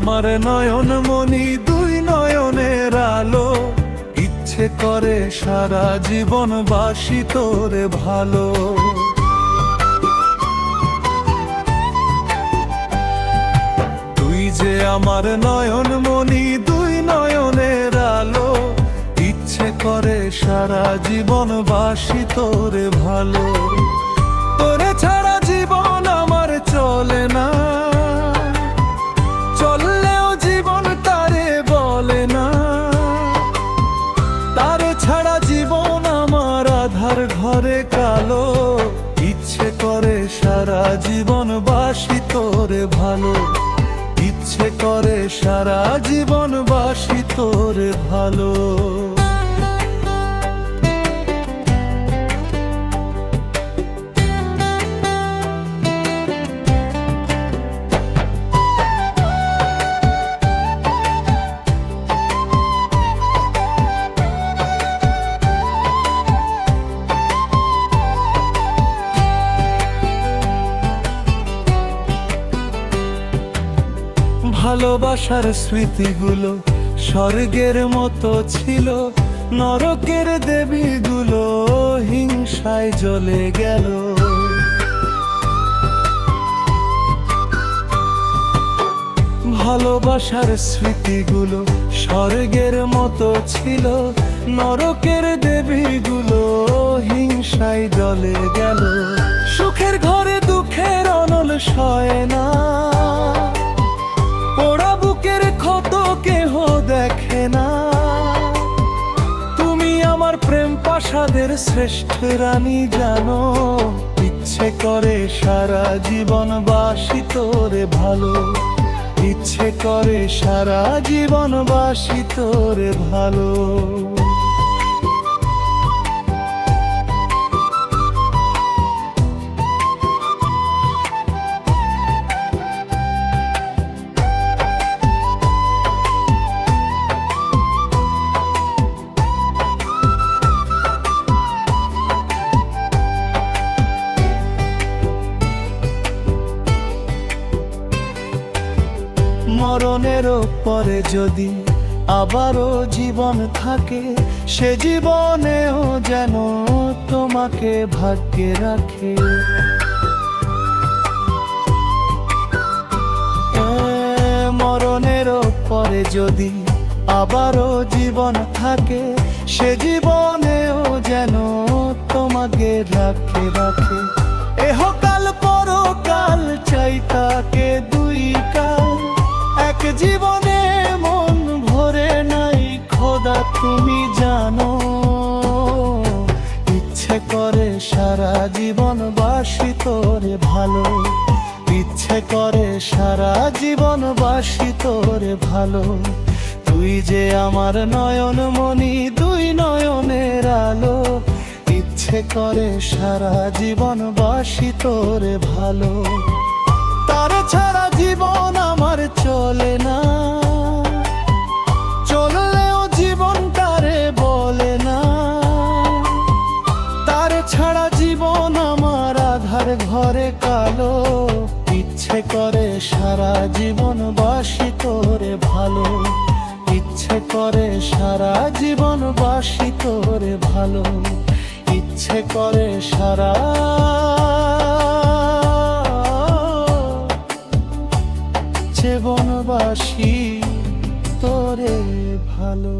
আমার নয়ন মনি দুই নয়নের আলো, ইচ্ছে করে সারা জীবন বাসি তোরে ভালো। তুই যে আমার নয়ন মনি দুই নয়নের আলো, ইচ্ছে করে সারা জীবন বাসি তোরে ভালো। তোরে ছাড়া জীবন আমার চলে না, চললেও জীবন তারে বলে না। তারে ছাড়া জীবন আমার আধার ঘরে কালো, ইচ্ছে করে সারা জীবন বাসি তোরে ভালো। ইচ্ছে করে সারা জীবন বাসি তোরে ভালো। ভালোবাসার স্মৃতিগুলো স্বর্গের মতো ছিল, নরকের দেবীগুলো হিংসায় জ্বলে গেল। ভালোবাসার স্মৃতিগুলো স্বর্গের মতো ছিল, নরকের দেবীগুলো হিংসায় জ্বলে গেল। সুখের ঘরে দুঃখের অনল সয় না, পোড়া বুকের ক্ষত কেহ দেখে না। তুমি আমার প্রেম প্রাসাদের শ্রেষ্ঠ রানী জানো, ইচ্ছে করে সারা জীবন বাসি তোরে ভালো। ইচ্ছে করে সারা জীবন বাসি তোরে ভালো। মরণের পরে যদি আবারও জীবন থাকে, সে জীবনেও যেন তোমাকে ভাগ্যে রাখে। মরণের পরে যদি আবারও জীবন থাকে, সে জীবনেও যেন তোমাকে রাখে রাখে। এহকাল পরকাল চাই তাকে দুই কাল, এক জীবনে মন ভরে নাই খোদা তুমি জানো। ইচ্ছে করে সারা জীবন বাসি তোরে ভালো। ইচ্ছে করে সারা জীবন বাসি তোরে ভালো। তুই যে আমার নয়ন মনি দুই নয়নের আলো, ইচ্ছে করে সারা জীবন বাসি তোরে ভালো। তার ছাড়া জীবন আমার চলে না, চললেও জীবন তারে বলে না। তার ছাড়া জীবন আমার আধার ঘরে কালো, ইচ্ছে করে সারা জীবন বাসি তোরে ভালো। ইচ্ছে করে সারা জীবন বাসি তোরে ভালো। ইচ্ছে করে সারা জীবনবাসী তোরে ভালো।